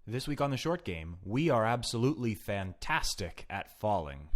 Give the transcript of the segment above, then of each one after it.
This week on The Short Game, we are absolutely fantastic at falling.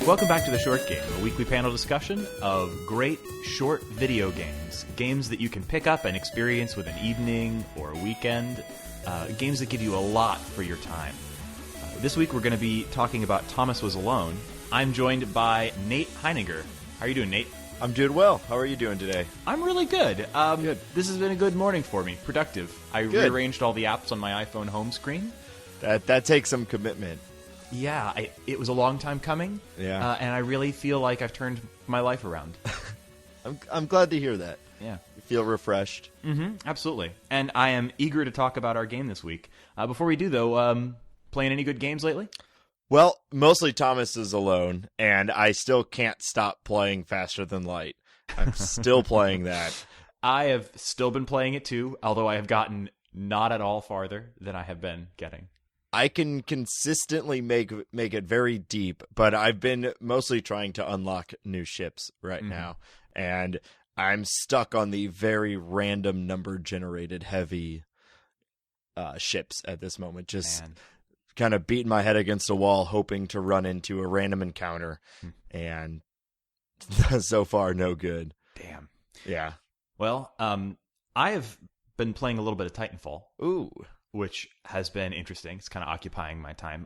Welcome back to The Short Game, a weekly panel discussion of great short video games. Games that you can pick up and experience with an evening or a weekend. Games that give you a lot for your time. This week we're going to be talking about Thomas Was Alone. I'm joined by Nate Heininger. How are you doing, Nate? I'm doing well. How are you doing today? I'm really good. Good. This has been a good morning for me. Productive. I rearranged all the apps on my iPhone home screen. That takes some commitment. Yeah, it was a long time coming. Yeah. And I really feel like I've turned my life around. I'm glad to hear that. Yeah. You feel refreshed. Mm-hmm, absolutely. And I am eager to talk about our game this week. Before we do, though, playing any good games lately? Well, mostly Thomas is alone, and I still can't stop playing Faster Than Light. I'm still playing that. I have still been playing it, too, although I have gotten not at all farther than I have been getting. I can consistently make it very deep, but I've been mostly trying to unlock new ships right now, and I'm stuck on the very random number generated heavy ships at this moment. Just kind of beating my head against a wall, hoping to run into a random encounter, and so far no good. Damn. Yeah. Well, I have been playing a little bit of Titanfall. Ooh. Which has been interesting. It's kind of occupying my time.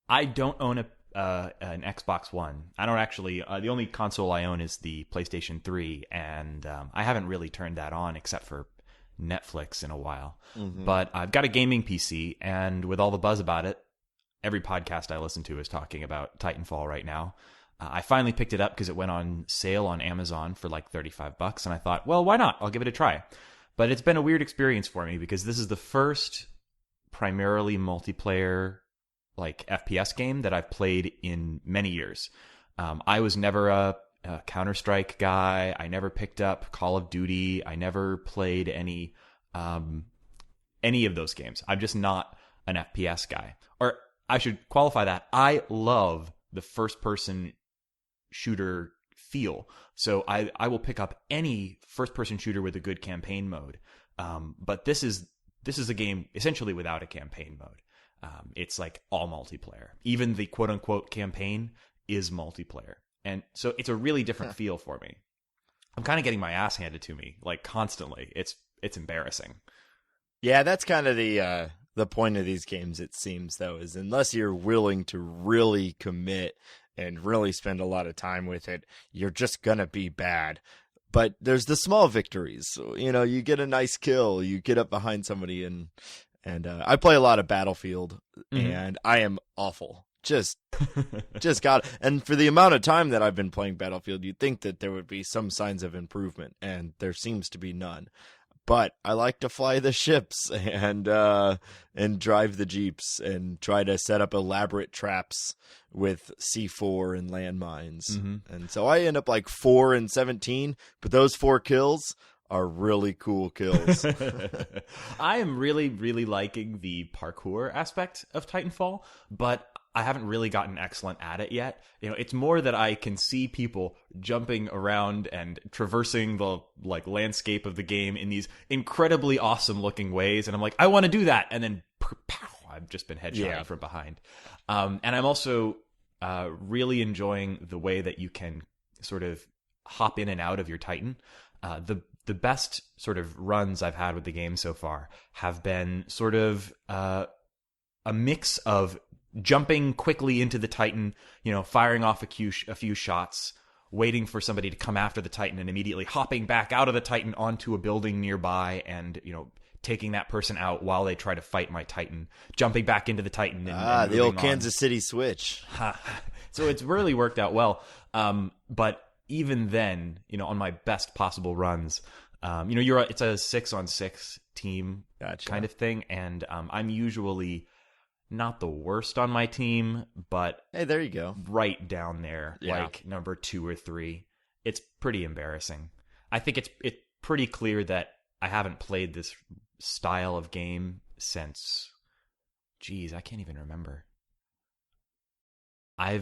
I don't own an Xbox One. I don't actually. The only console I own is the PlayStation 3, and I haven't really turned that on except for Netflix in a while. Mm-hmm. But I've got a gaming PC, and with all the buzz about it, every podcast I listen to is talking about Titanfall right now. I finally picked it up because it went on sale on Amazon for like $35, and I thought, well, why not? I'll give it a try. But it's been a weird experience for me because this is the first primarily multiplayer like FPS game that I've played in many years. I was never a Counter-Strike guy. I never picked up Call of Duty. I never played any of those games. I'm just not an FPS guy. Or I should qualify that. I love the first-person shooter feel. So I will pick up any first-person shooter with a good campaign mode. But this is a game essentially without a campaign mode. It's like all multiplayer. Even the quote-unquote campaign is multiplayer. And so it's a really different feel for me. I'm kind of getting my ass handed to me, like, constantly. It's embarrassing. Yeah, that's kind of the point of these games, it seems, though, is unless you're willing to really commit and really spend a lot of time with it, you're just gonna be bad. But there's the small victories. So, you get a nice kill, you get up behind somebody, and I play a lot of Battlefield, and I am awful. Just got it. And for the amount of time that I've been playing Battlefield, you'd think that there would be some signs of improvement, and there seems to be none. But I like to fly the ships and drive the jeeps and try to set up elaborate traps with C4 and landmines. And so I end up like 4 and 17, but those 4 kills are really cool kills. I am really, really liking the parkour aspect of Titanfall, but I haven't really gotten excellent at it yet. It's more that I can see people jumping around and traversing the landscape of the game in these incredibly awesome looking ways, and I'm like, I want to do that, and then pow, I've just been headshotted from behind. And I'm also really enjoying the way that you can sort of hop in and out of your Titan. The best sort of runs I've had with the game so far have been sort of a mix of jumping quickly into the Titan, firing off a few shots, waiting for somebody to come after the Titan, and immediately hopping back out of the Titan onto a building nearby and, taking that person out while they try to fight my Titan, jumping back into the Titan. The old Kansas City switch. So it's really worked out well. But even then, on my best possible runs, it's a 6-on-6 team kind of thing, and I'm usually not the worst on my team, but hey, there you go, right down there, like number 2 or 3. It's pretty embarrassing. I think it's pretty clear that I haven't played this style of game since, I can't even remember. I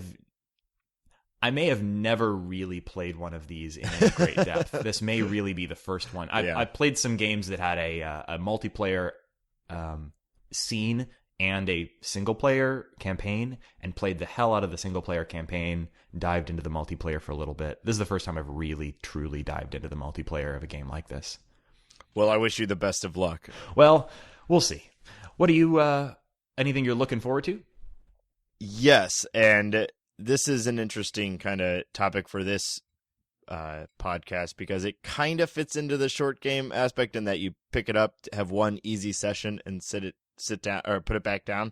may have never really played one of these in any great depth. This may really be the first one. I played some games that had a multiplayer scene and a single-player campaign, and played the hell out of the single-player campaign, dived into the multiplayer for a little bit. This is the first time I've really, truly dived into the multiplayer of a game like this. Well, I wish you the best of luck. Well, we'll see. What do you, anything you're looking forward to? Yes, and this is an interesting kind of topic for this podcast, because it kind of fits into the short game aspect in that you pick it up, have one easy session, and sit down or put it back down.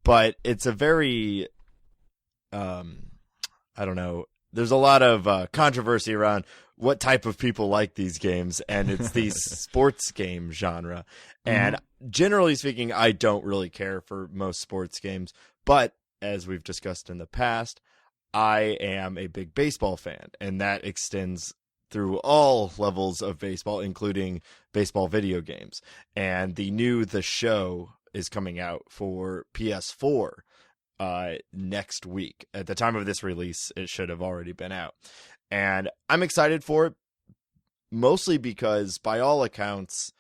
But it's a very, I don't know. There's a lot of controversy around what type of people like these games, and it's the sports game genre. And generally speaking, I don't really care for most sports games, but as we've discussed in the past, I am a big baseball fan, and that extends through all levels of baseball, including baseball video games. And The Show is coming out for PS4 next week. At the time of this release, it should have already been out. And I'm excited for it, mostly because, by all accounts,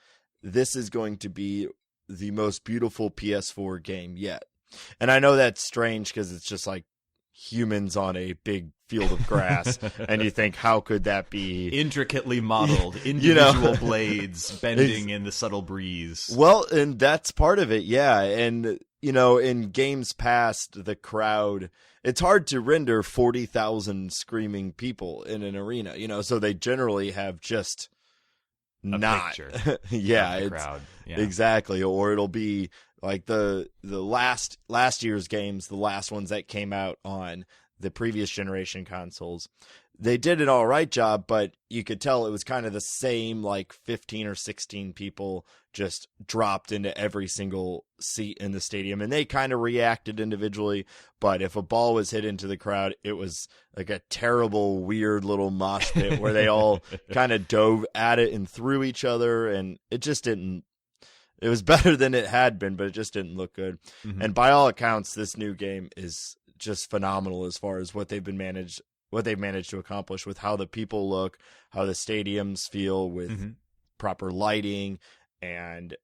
this is going to be the most beautiful PS4 game yet. And I know that's strange because it's just like humans on a big field of grass, and you think, how could that be intricately modeled, individual blades bending in the subtle breeze? Well, and that's part of it, yeah. And in games past, the crowd, it's hard to render 40,000 screaming people in an arena, so they generally have just picture yeah, of the crowd. Yeah. Exactly. Or it'll be like the last year's games, the last ones that came out on the previous generation consoles. They did an all right job, but you could tell it was kind of the same, like 15 or 16 people just dropped into every single seat in the stadium, and they kind of reacted individually. But if a ball was hit into the crowd, it was like a terrible, weird little mosh pit where they all kind of dove at it and threw each other, and it just didn't. It was better than it had been, but it just didn't look good. Mm-hmm. And by all accounts, this new game is just phenomenal as far as what they've managed to accomplish with how the people look, how the stadiums feel with proper lighting. And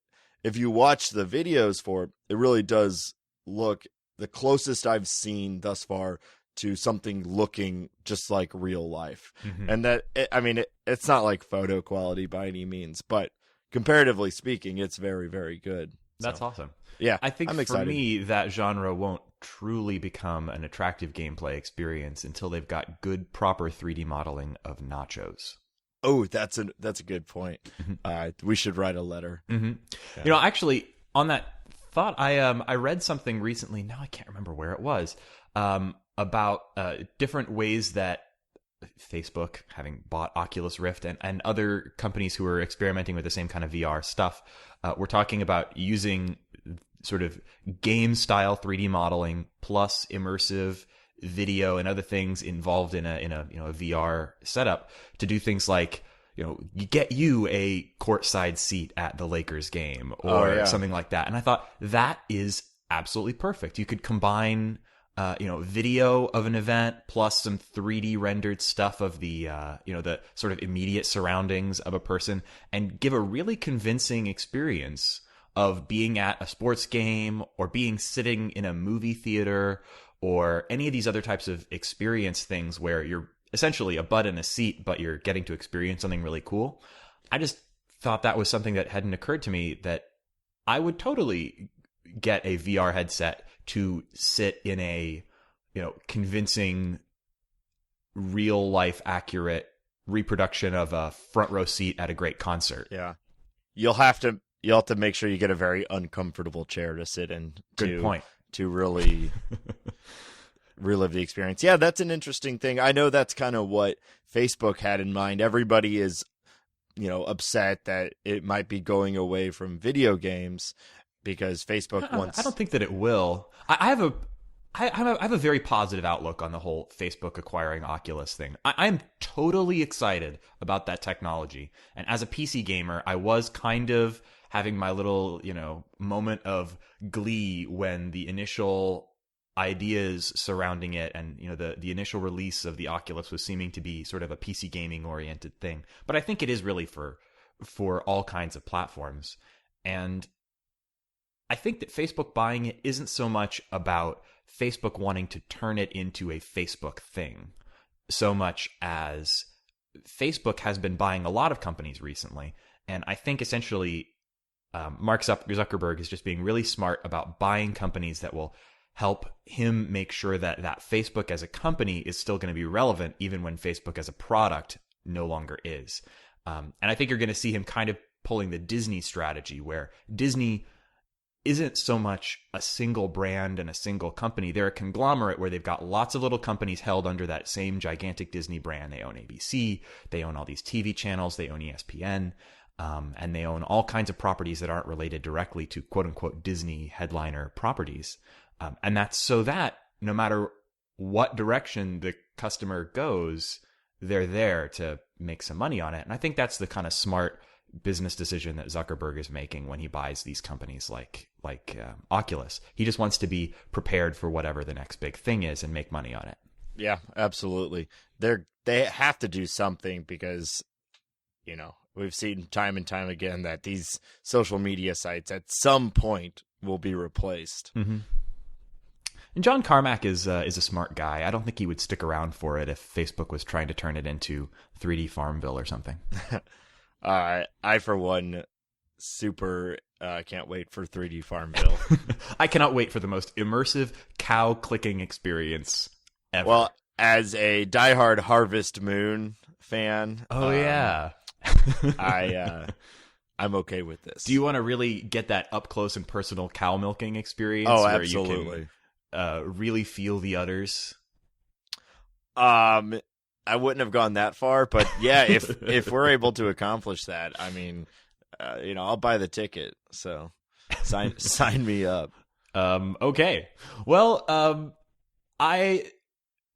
if you watch the videos for it, it really does look the closest I've seen thus far to something looking just like real life. Mm-hmm. And that, it's not like photo quality by any means, but comparatively speaking, it's very, very good. That's awesome. Yeah, I think for me, that genre won't truly become an attractive gameplay experience until they've got good, proper 3D modeling of nachos. Oh, that's a good point. We should write a letter. Mm-hmm. Yeah. Actually, on that thought, I read something recently. Now I can't remember where it was, about different ways that Facebook, having bought Oculus Rift, and other companies who are experimenting with the same kind of VR stuff, we're talking about using sort of game-style 3D modeling plus immersive video and other things involved in a VR setup to do things like, get you a courtside seat at the Lakers game or something like that. And I thought that is absolutely perfect. You could combine video of an event plus some 3D rendered stuff of the the sort of immediate surroundings of a person, and give a really convincing experience of being at a sports game or being sitting in a movie theater or any of these other types of experience things where you're essentially a butt in a seat, but you're getting to experience something really cool. I just thought that was something that hadn't occurred to me, that I would totally get a VR headset to sit in a, convincing, real life accurate reproduction of a front row seat at a great concert. Yeah. You'll have to make sure you get a very uncomfortable chair to sit in. Good point. To really relive the experience. Yeah, that's an interesting thing. I know that's kind of what Facebook had in mind. Everybody is, upset that it might be going away from video games because Facebook wants... I don't think that it will. I have a very positive outlook on the whole Facebook acquiring Oculus thing. I'm totally excited about that technology. And as a PC gamer, I was kind of having my little, moment of glee when the initial ideas surrounding it and, the initial release of the Oculus was seeming to be sort of a PC gaming oriented thing. But I think it is really for all kinds of platforms. And I think that Facebook buying it isn't so much about Facebook wanting to turn it into a Facebook thing, so much as Facebook has been buying a lot of companies recently. And I think essentially Mark Zuckerberg is just being really smart about buying companies that will help him make sure that Facebook as a company is still going to be relevant even when Facebook as a product no longer is. And I think you're going to see him kind of pulling the Disney strategy, where Disney isn't so much a single brand and a single company. They're a conglomerate where they've got lots of little companies held under that same gigantic Disney brand. They own ABC, they own all these TV channels, they own ESPN, and they own all kinds of properties that aren't related directly to quote-unquote Disney headliner properties. And that's so that no matter what direction the customer goes, they're there to make some money on it. And I think that's the kind of smart business decision that Zuckerberg is making when he buys these companies like Oculus. He just wants to be prepared for whatever the next big thing is and make money on it. Yeah, absolutely. They have to do something because, we've seen time and time again that these social media sites at some point will be replaced. Mm-hmm. And John Carmack is a smart guy. I don't think he would stick around for it if Facebook was trying to turn it into 3D Farmville or something. I, for one, super can't wait for 3D Farmville. I cannot wait for the most immersive cow clicking experience ever. Well, as a diehard Harvest Moon fan, yeah, I'm okay with this. Do you want to really get that up close and personal cow milking experience? Oh, where absolutely. You can really feel the udders. I wouldn't have gone that far, but yeah, if we're able to accomplish that, I mean, I'll buy the ticket. So sign me up. Okay. Well, I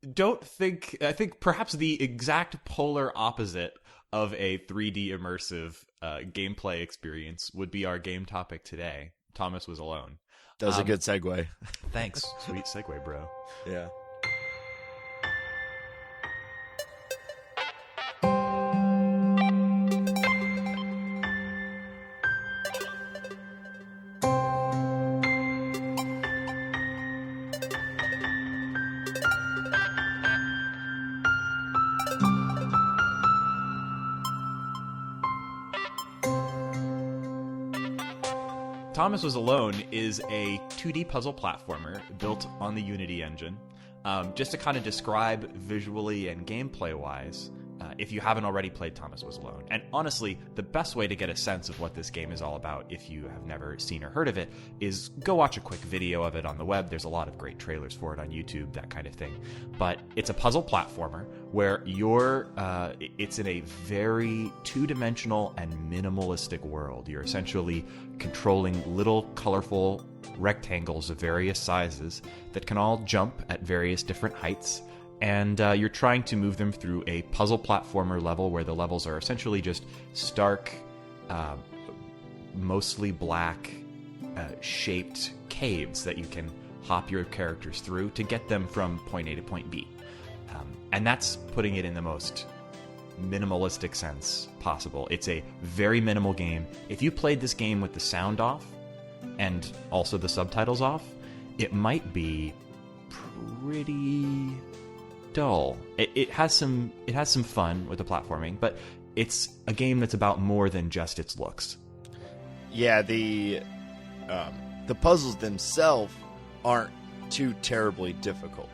think perhaps the exact polar opposite of a 3D immersive gameplay experience would be our game topic today. Thomas Was Alone. That was a good segue. Thanks. Sweet segue, bro. Yeah. Thomas Was Alone is a 2D puzzle platformer built on the Unity engine. Just to kind of describe visually and gameplay-wise, if you haven't already played Thomas Was Alone. And honestly, the best way to get a sense of what this game is all about, if you have never seen or heard of it, is go watch a quick video of it on the web. There's a lot of great trailers for it on YouTube, that kind of thing. But it's a puzzle platformer where it's in a very two-dimensional and minimalistic world. You're essentially controlling little colorful rectangles of various sizes that can all jump at various different heights. And you're trying to move them through a puzzle platformer level where the levels are essentially just stark, mostly black shaped caves that you can hop your characters through to get them from point A to point B. And that's putting it in the most minimalistic sense possible. It's a very minimal game. If you played this game with the sound off and also the subtitles off, it might be pretty dull. It has some fun with the platforming, but it's a game that's about more than just its looks. Yeah, the puzzles themselves aren't too terribly difficult.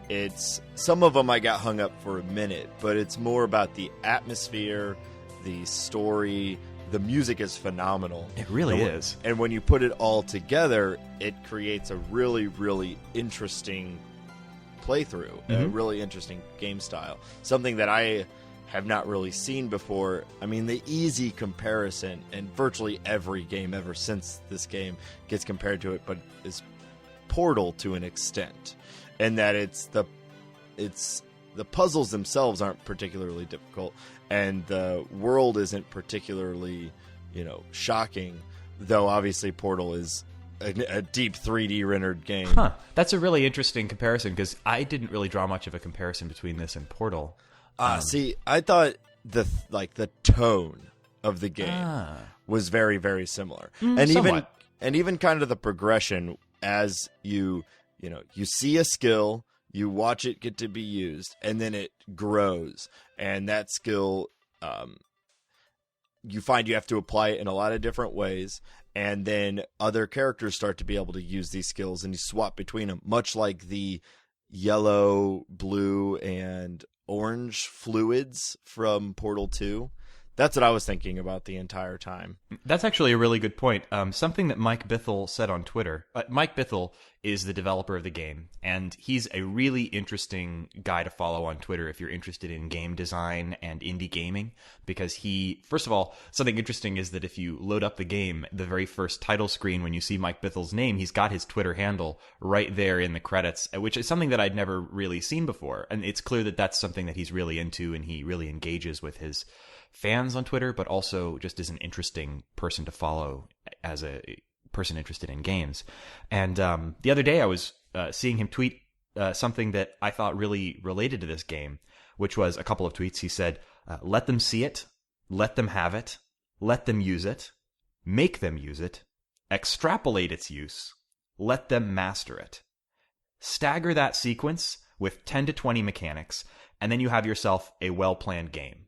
It's some of them I got hung up for a minute, but it's more about the atmosphere, the story. The music is phenomenal. It really is. And when you put it all together, it creates a really, really interesting playthrough. A really interesting game style. Something that I have not really seen before. I mean, the easy comparison, and virtually every game ever since this game gets compared to it, but is Portal to an extent, and that it's the puzzles themselves aren't particularly difficult, and the world isn't particularly, shocking, though obviously Portal is a deep 3D rendered game. Huh. That's a really interesting comparison, because I didn't really draw much of a comparison between this and Portal. See, I thought the tone of the game was very, very similar, and somewhat. even kind of the progression as you see a skill, you watch it get to be used, and then it grows, and that skill, you find you have to apply it in a lot of different ways, and then other characters start to be able to use these skills, and you swap between them, much like the yellow, blue, and orange fluids from Portal 2. That's what I was thinking about the entire time. That's actually a really good point. Something that Mike Bithell said on Twitter. Mike Bithell is the developer of the game, and he's a really interesting guy to follow on Twitter if you're interested in game design and indie gaming, because first of all, something interesting is that if you load up the game, the very first title screen, when you see Mike Bithell's name, he's got his Twitter handle right there in the credits, which is something that I'd never really seen before. And it's clear that that's something that he's really into, and he really engages with his fans on Twitter, but also just is an interesting person to follow as a person interested in games. And the other day I was seeing him tweet something that I thought really related to this game, which was a couple of tweets. He said, let them see it, let them have it, let them use it, make them use it, extrapolate its use, let them master it. Stagger that sequence with 10 to 20 mechanics, and then you have yourself a well-planned game.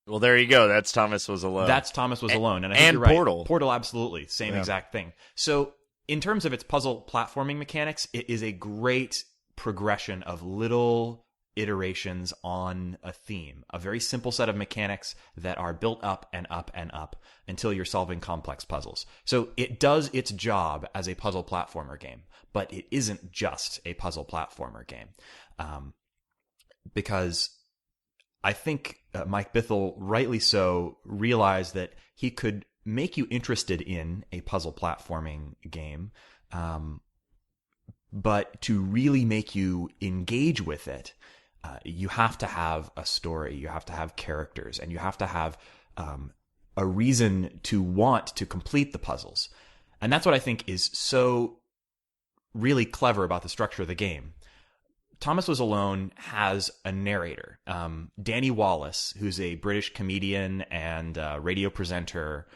Well, there you go. That's Thomas Was Alone. That's Thomas Was Alone. And I think you're right. Portal. Portal, absolutely. Same exact thing. So in terms of its puzzle platforming mechanics, it is a great progression of little iterations on a theme. A very simple set of mechanics that are built up and up and up until you're solving complex puzzles. So it does its job as a puzzle platformer game, but it isn't just a puzzle platformer game. Because I think Mike Bithell, rightly so, realized that he could make you interested in a puzzle platforming game, but to really make you engage with it, you have to have a story, you have to have characters, and you have to have a reason to want to complete the puzzles. And that's what I think is so really clever about the structure of the game. Thomas Was Alone has a narrator, Danny Wallace, who's a British comedian and radio presenter,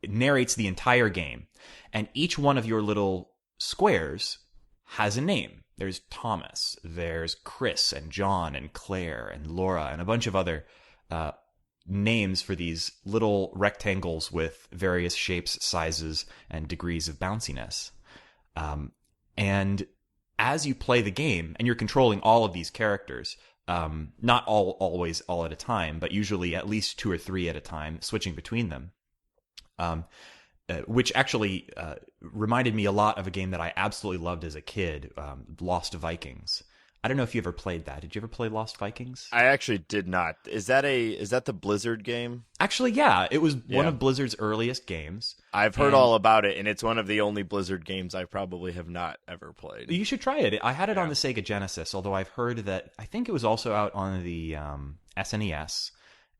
narrates the entire game. And each one of your little squares has a name. There's Thomas, there's Chris and John and Claire and Laura and a bunch of other names for these little rectangles with various shapes, sizes, and degrees of bounciness. And as you play the game, and you're controlling all of these characters, not always all at a time, but usually at least 2 or 3 at a time, switching between them, which actually reminded me a lot of a game that I absolutely loved as a kid, Lost Vikings. I don't know if you ever played that. Did you ever play Lost Vikings? I actually did not. Is that the Blizzard game? Actually, yeah. It was one of Blizzard's earliest games. I've heard all about it, and it's one of the only Blizzard games I probably have not ever played. You should try it. I had it on the Sega Genesis, although I've heard that I think it was also out on the SNES.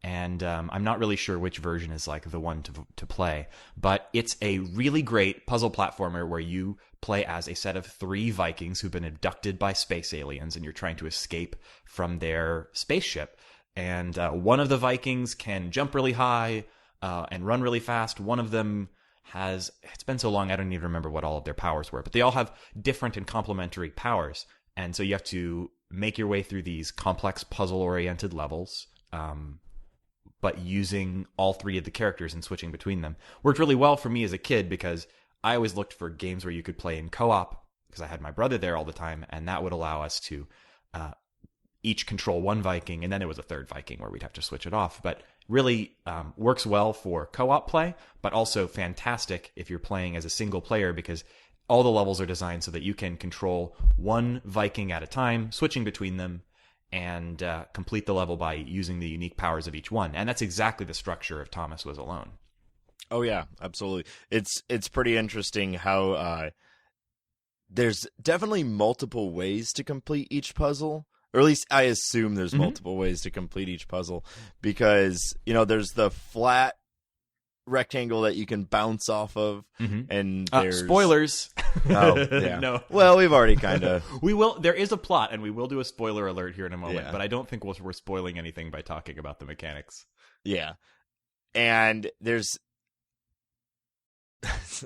And I'm not really sure which version is like the one to play, but it's a really great puzzle platformer where you play as a set of 3 Vikings who've been abducted by space aliens, and you're trying to escape from their spaceship. And one of the Vikings can jump really high and run really fast. One of them it's been so long I don't even remember what all of their powers were, but they all have different and complementary powers. And so you have to make your way through these complex puzzle-oriented levels, but using all 3 of the characters and switching between them. Worked really well for me as a kid because I always looked for games where you could play in co-op because I had my brother there all the time, and that would allow us to each control 1 Viking, and then there was a 3rd Viking where we'd have to switch it off. But really works well for co-op play, but also fantastic if you're playing as a single player because all the levels are designed so that you can control one Viking at a time, switching between them, and complete the level by using the unique powers of each one. And that's exactly the structure of Thomas Was Alone. Oh yeah, absolutely. It's pretty interesting how there's definitely multiple ways to complete each puzzle. Or at least I assume there's multiple ways to complete each puzzle, because, there's the flat rectangle that you can bounce off of, and there's spoilers. Oh, yeah. No. Well, we've already kind of. We will. There is a plot, and we will do a spoiler alert here in a moment. Yeah. But I don't think we're spoiling anything by talking about the mechanics. Yeah, and there's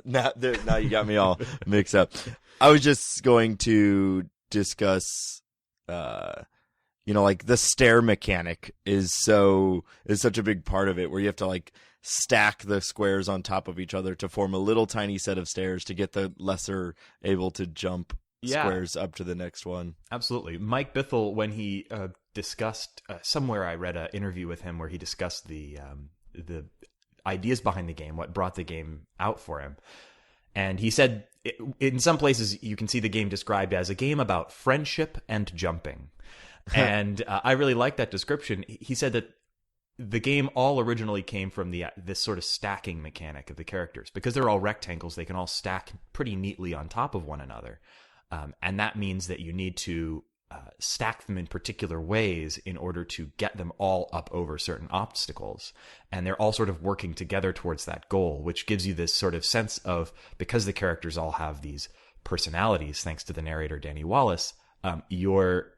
now you got me all mixed up. I was just going to discuss, like the stair mechanic is such a big part of it, where you have to like stack the squares on top of each other to form a little tiny set of stairs to get the lesser able to jump squares up to the next one. Absolutely. Mike Bithell, when he discussed, somewhere I read an interview with him where he discussed the ideas behind the game, what brought the game out for him. And he said, in some places, you can see the game described as a game about friendship and jumping. And I really like that description. He said that the game all originally came from this sort of stacking mechanic of the characters. Because they're all rectangles, they can all stack pretty neatly on top of one another. And that means that you need to stack them in particular ways in order to get them all up over certain obstacles. And they're all sort of working together towards that goal, which gives you this sort of sense of, because the characters all have these personalities, thanks to the narrator, Danny Wallace, you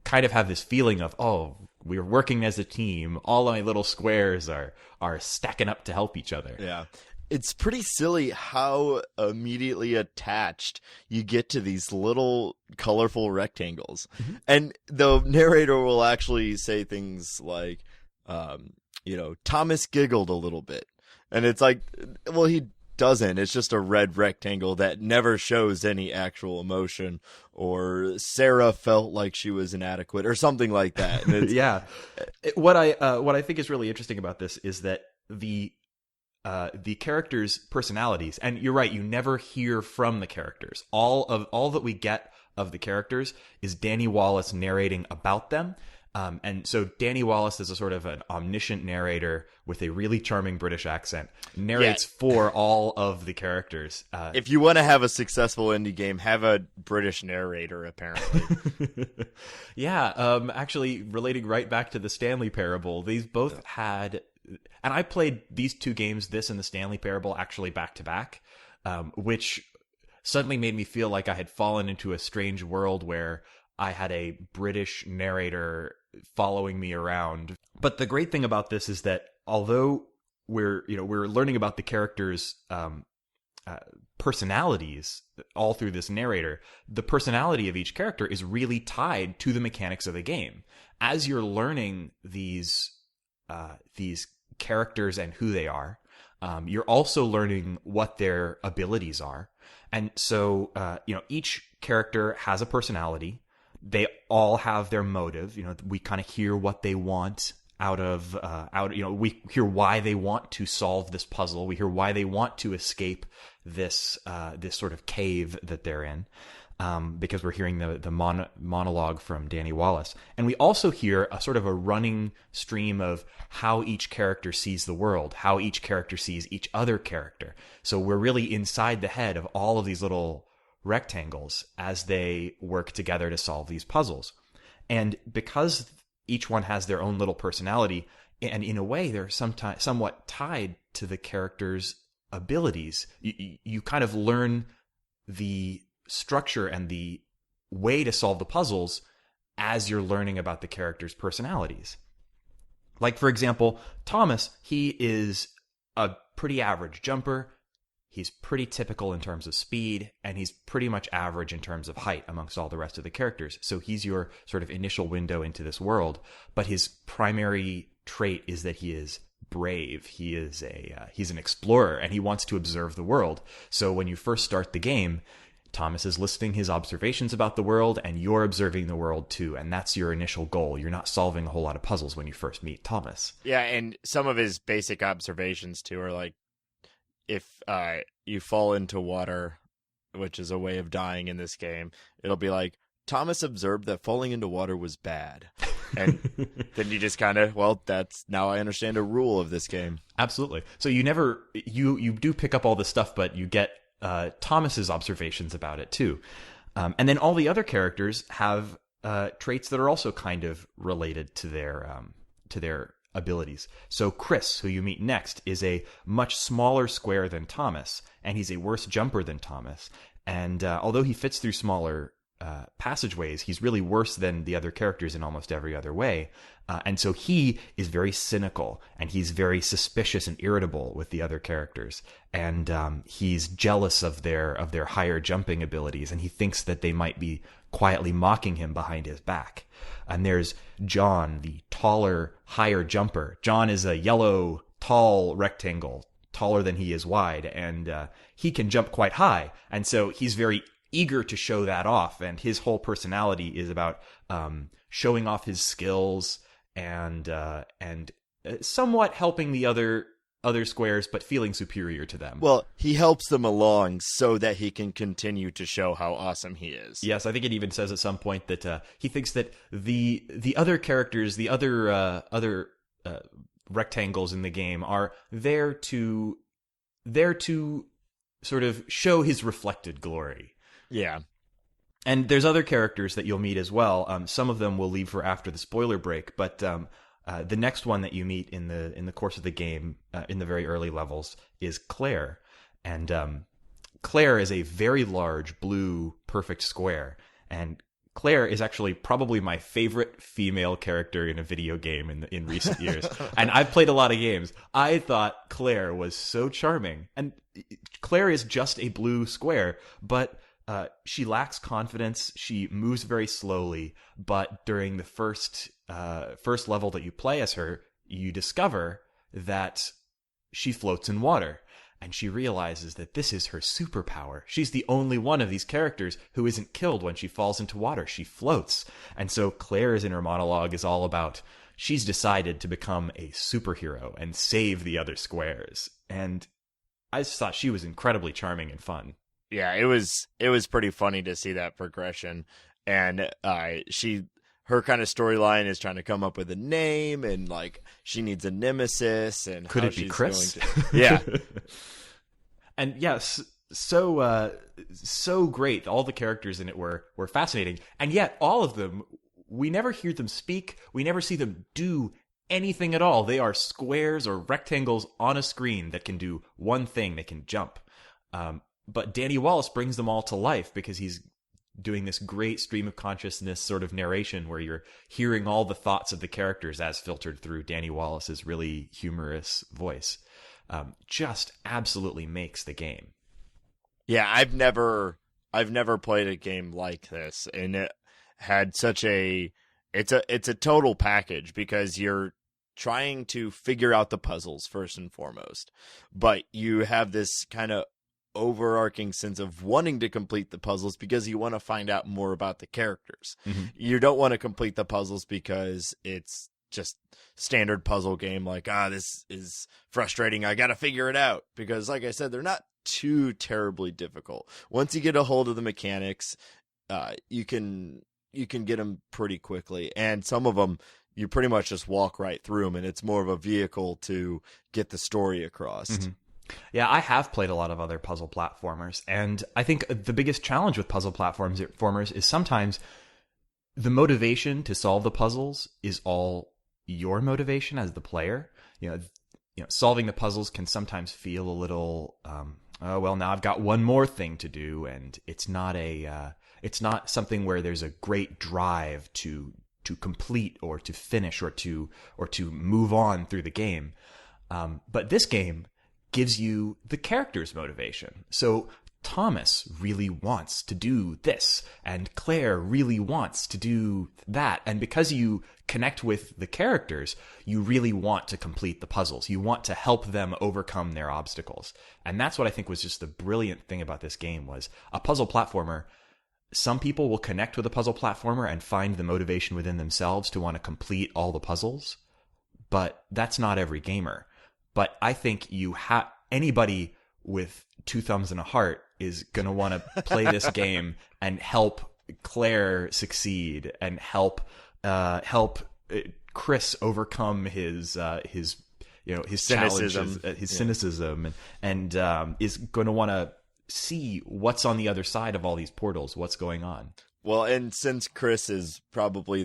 kind of have this feeling of, oh, we're working as a team. All my little squares are stacking up to help each other. Yeah. It's pretty silly how immediately attached you get to these little colorful rectangles. And the narrator will actually say things like, Thomas giggled a little bit. And it's like, well, he doesn't. It's just a red rectangle that never shows any actual emotion, or Sarah felt like she was inadequate or something like that. And it's, yeah. What I think is really interesting about this is that the characters' personalities, and you're right, you never hear from the characters. All that we get of the characters is Danny Wallace narrating about them. And so Danny Wallace is a sort of an omniscient narrator with a really charming British accent, narrates for all of the characters. If you want to have a successful indie game, have a British narrator, apparently. Yeah, actually, relating right back to the Stanley Parable, these both had... And I played these two games, this and the Stanley Parable, actually back to back, which suddenly made me feel like I had fallen into a strange world where I had a British narrator following me around. But the great thing about this is that although we're learning about the characters' personalities all through this narrator, the personality of each character is really tied to the mechanics of the game. As you're learning these characters and who they are, you're also learning what their abilities are. And so, each character has a personality. They all have their motive. We kind of hear what they want we hear why they want to solve this puzzle. We hear why they want to escape this sort of cave that they're in. Because we're hearing the monologue from Danny Wallace. And we also hear a sort of a running stream of how each character sees the world, how each character sees each other character. So we're really inside the head of all of these little rectangles as they work together to solve these puzzles. And because each one has their own little personality, and in a way they're somewhat tied to the character's abilities, you kind of learn the structure and the way to solve the puzzles as you're learning about the characters' personalities. Like, for example, Thomas, he is a pretty average jumper. He's pretty typical in terms of speed, and he's pretty much average in terms of height amongst all the rest of the characters. So he's your sort of initial window into this world, but his primary trait is that he is brave. He is he's an explorer, and he wants to observe the world. So when you first start the game, Thomas is listing his observations about the world, and you're observing the world too, and that's your initial goal. You're not solving a whole lot of puzzles when you first meet Thomas. Yeah, and some of his basic observations too are like, if you fall into water, which is a way of dying in this game, it'll be like, Thomas observed that falling into water was bad. And then you just kind of, well, that's, now I understand a rule of this game. Absolutely. So you do pick up all this stuff, but you get Thomas's observations about it too. And then all the other characters have traits that are also kind of related to their abilities. So Chris, who you meet next, is a much smaller square than Thomas, and he's a worse jumper than Thomas. And although he fits through smaller passageways, he's really worse than the other characters in almost every other way. And so he is very cynical, and he's very suspicious and irritable with the other characters. And he's jealous of their higher jumping abilities, and he thinks that they might be quietly mocking him behind his back. And there's John, the taller, higher jumper. John is a yellow, tall rectangle, taller than he is wide, and he can jump quite high. And so he's very eager to show that off, and his whole personality is about showing off his skills and somewhat helping the other squares, but feeling superior to them. Well, he helps them along so that he can continue to show how awesome he is. Yes, I think it even says at some point that he thinks that the other characters, the other rectangles in the game, are there to sort of show his reflected glory. Yeah. And there's other characters that you'll meet as well. Some of them will leave for after the spoiler break, but the next one that you meet in the course of the game, in the very early levels, is Claire. And Claire is a very large blue perfect square. And Claire is actually probably my favorite female character in a video game in recent years. And I've played a lot of games. I thought Claire was so charming. And Claire is just a blue square, but she lacks confidence. She moves very slowly, but during the first level that you play as her, you discover that she floats in water, and she realizes that this is her superpower. She's the only one of these characters who isn't killed when she falls into water. She floats. And so Claire's inner monologue is all about, she's decided to become a superhero and save the other squares. And I just thought she was incredibly charming and fun. Yeah, it was pretty funny to see that progression, and her kind of storyline is trying to come up with a name, and like she needs a nemesis, and could how it be she's Chris? Going to... Yeah, and yes, so great. All the characters in it were fascinating, and yet all of them, we never hear them speak. We never see them do anything at all. They are squares or rectangles on a screen that can do one thing: they can jump. But Danny Wallace brings them all to life because he's doing this great stream of consciousness sort of narration where you're hearing all the thoughts of the characters as filtered through Danny Wallace's really humorous voice. Just absolutely makes the game. Yeah, I've never played a game like this, and it had such it's a total package because you're trying to figure out the puzzles first and foremost, but you have this kind of overarching sense of wanting to complete the puzzles because you want to find out more about the characters. Mm-hmm. You don't want to complete the puzzles because it's just standard puzzle game like, this is frustrating, I gotta figure it out, because like I said, they're not too terribly difficult. Once you get a hold of the mechanics, you can get them pretty quickly, and some of them you pretty much just walk right through them, and it's more of a vehicle to get the story across. Mm-hmm. Yeah, I have played a lot of other puzzle platformers, and I think the biggest challenge with puzzle platformers is sometimes the motivation to solve the puzzles is all your motivation as the player. You know, solving the puzzles can sometimes feel a little, well, now I've got one more thing to do, and it's not something where there's a great drive to complete or to finish or to move on through the game. But this game gives you the character's motivation. So Thomas really wants to do this, and Claire really wants to do that. And because you connect with the characters, you really want to complete the puzzles. You want to help them overcome their obstacles. And that's what I think was just the brilliant thing about this game was a puzzle platformer. Some people will connect with a puzzle platformer and find the motivation within themselves to want to complete all the puzzles, but that's not every gamer. But I think anybody with two thumbs and a heart is going to want to play this game and help Claire succeed and help Chris overcome his cynicism, challenges, his cynicism, and is going to want to see what's on the other side of all these portals, what's going on. Well, and since Chris is probably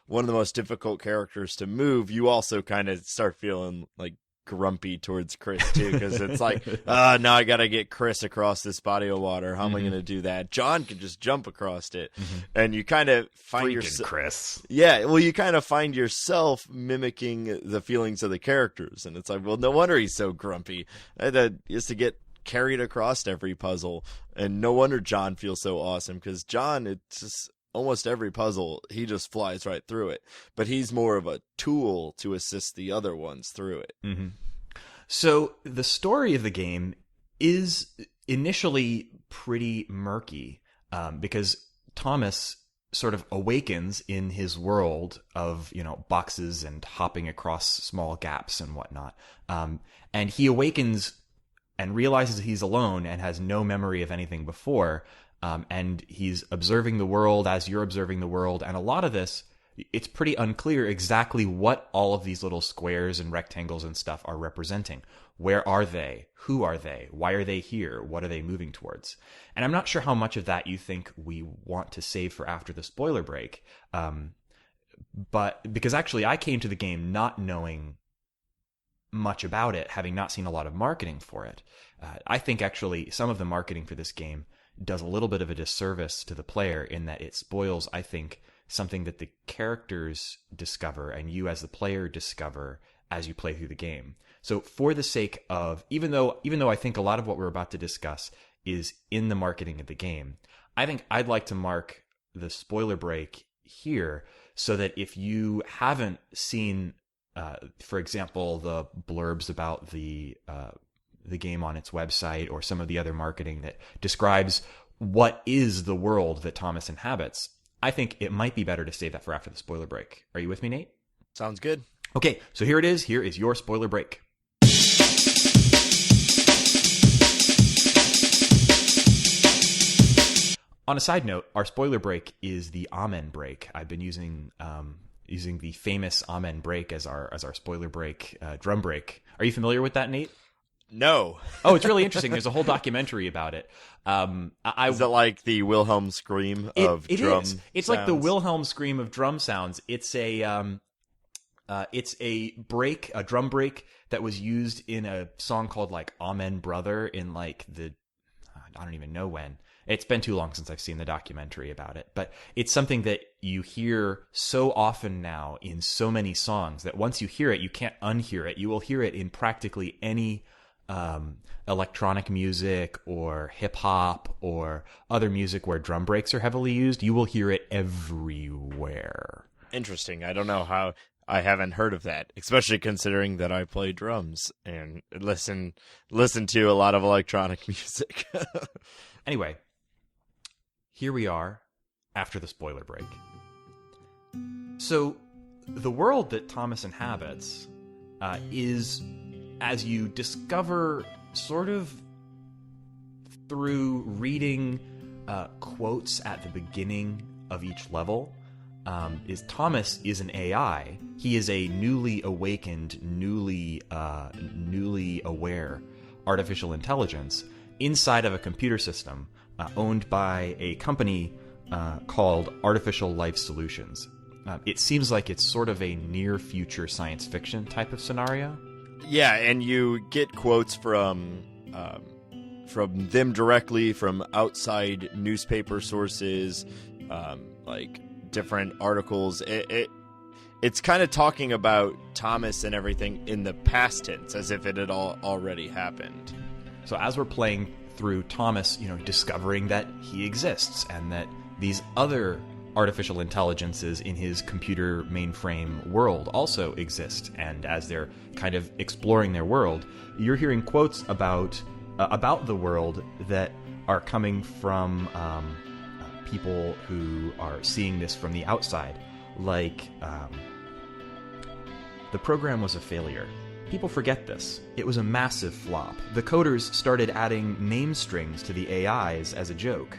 one of the most difficult characters to move, you also kind of start feeling like grumpy towards Chris too, because it's like, now I gotta get Chris across this body of water. How am I gonna do that? John can just jump across it, and you kind of find yourself, Chris. Yeah, well, you kind of find yourself mimicking the feelings of the characters, and it's like, well, no wonder he's so grumpy. Is to get carried across every puzzle, and no wonder John feels so awesome, because John, it's just almost every puzzle, he just flies right through it. But he's more of a tool to assist the other ones through it. Mm-hmm. So the story of the game is initially pretty murky because Thomas sort of awakens in his world of, boxes and hopping across small gaps and whatnot. And he awakens and realizes he's alone and has no memory of anything before. And he's observing the world as you're observing the world. And a lot of this, it's pretty unclear exactly what all of these little squares and rectangles and stuff are representing. Where are they? Who are they? Why are they here? What are they moving towards? And I'm not sure how much of that you think we want to save for after the spoiler break. But because actually I came to the game not knowing much about it, having not seen a lot of marketing for it. I think actually some of the marketing for this game does a little bit of a disservice to the player in that it spoils, I think, something that the characters discover and you as the player discover as you play through the game. So for the sake of, even though I think a lot of what we're about to discuss is in the marketing of the game, I think I'd like to mark the spoiler break here so that if you haven't seen, for example, the blurbs about the game on its website or some of the other marketing that describes what is the world that Thomas inhabits, I think it might be better to save that for after the spoiler break. Are you with me, Nate? Sounds good. Okay, so here it is. Here is your spoiler break. On a side note, our spoiler break is the Amen break. I've been using the famous Amen break as our spoiler break drum break. Are you familiar with that, Nate? No. Oh, it's really interesting. There's a whole documentary about it. Is it like the Wilhelm scream of drum? It is. It's like the Wilhelm scream of drum sounds. It's a break, a drum break that was used in a song called like Amen Brother in like I don't even know when. It's been too long since I've seen the documentary about it, but it's something that you hear so often now in so many songs that once you hear it, you can't unhear it. You will hear it in practically any electronic music or hip hop or other music where drum breaks are heavily used. You will hear it everywhere. Interesting. I don't know how I haven't heard of that, especially considering that I play drums and listen to a lot of electronic music. Anyway, here we are after the spoiler break. So the world that Thomas inhabits is, as you discover sort of through reading quotes at the beginning of each level, is Thomas is an AI. He is a newly awakened, newly aware artificial intelligence inside of a computer system owned by a company called Artificial Life Solutions. It seems like it's sort of a near-future science fiction type of scenario. Yeah, and you get quotes from them directly, from outside newspaper sources, like different articles. It's kind of talking about Thomas and everything in the past tense, as if it had already happened. So as we're playing through Thomas, discovering that he exists and that these other artificial intelligences in his computer mainframe world also exist, and as they're kind of exploring their world, you're hearing quotes about the world that are coming from people who are seeing this from the outside. Like, the program was a failure. people forget this. It was a massive flop. The coders started adding name strings to the AIs as a joke.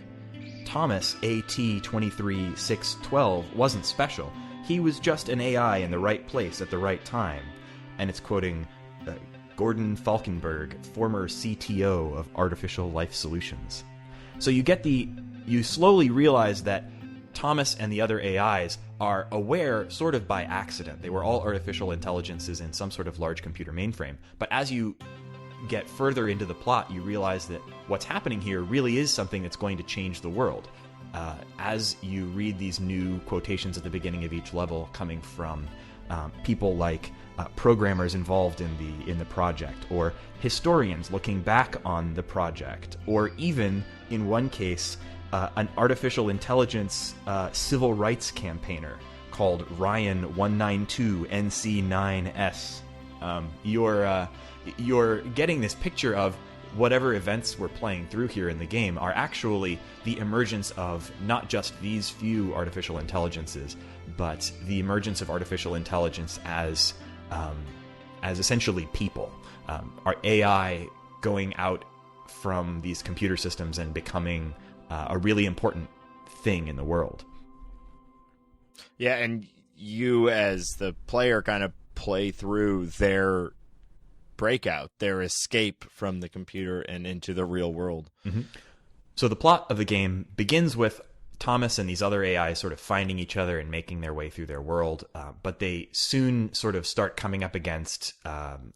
Thomas AT23612 wasn't special. He was just an AI in the right place at the right time. And it's quoting Gordon Falkenberg, former CTO of Artificial Life Solutions. So you slowly realize that Thomas and the other AIs are aware sort of by accident. They were all artificial intelligences in some sort of large computer mainframe. But as you get further into the plot, you realize that what's happening here really is something that's going to change the world. As you read these new quotations at the beginning of each level coming from people like programmers involved in the project, or historians looking back on the project, or even, in one case, an artificial intelligence civil rights campaigner called Ryan192NC9S. You're getting this picture of whatever events we're playing through here in the game are actually the emergence of not just these few artificial intelligences, but the emergence of artificial intelligence as essentially people. Our AI going out from these computer systems and becoming a really important thing in the world. Yeah, and you as the player kind of play through their breakout, their escape from the computer and into the real world. Mm-hmm. So the plot of the game begins with Thomas and these other AIs sort of finding each other and making their way through their world, but they soon sort of start coming up against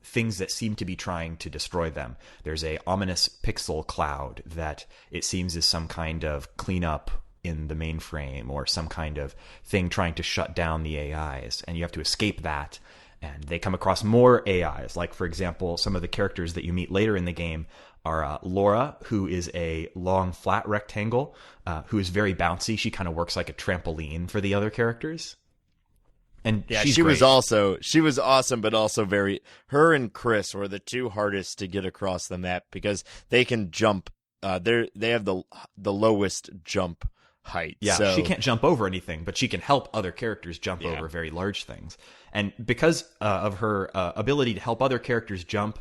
things that seem to be trying to destroy them. There's a ominous pixel cloud that it seems is some kind of cleanup in the mainframe, or some kind of thing trying to shut down the AIs, and you have to escape that. And they come across more AIs, like, for example, some of the characters that you meet later in the game are Laura, who is a long, flat rectangle, who is very bouncy. She kind of works like a trampoline for the other characters. And yeah, she's she great. she was awesome, but also her and Chris were the two hardest to get across the map because they can jump. They have the lowest jump height. Yeah, so she can't jump over anything, but she can help other characters jump over very large things. And because of her ability to help other characters jump,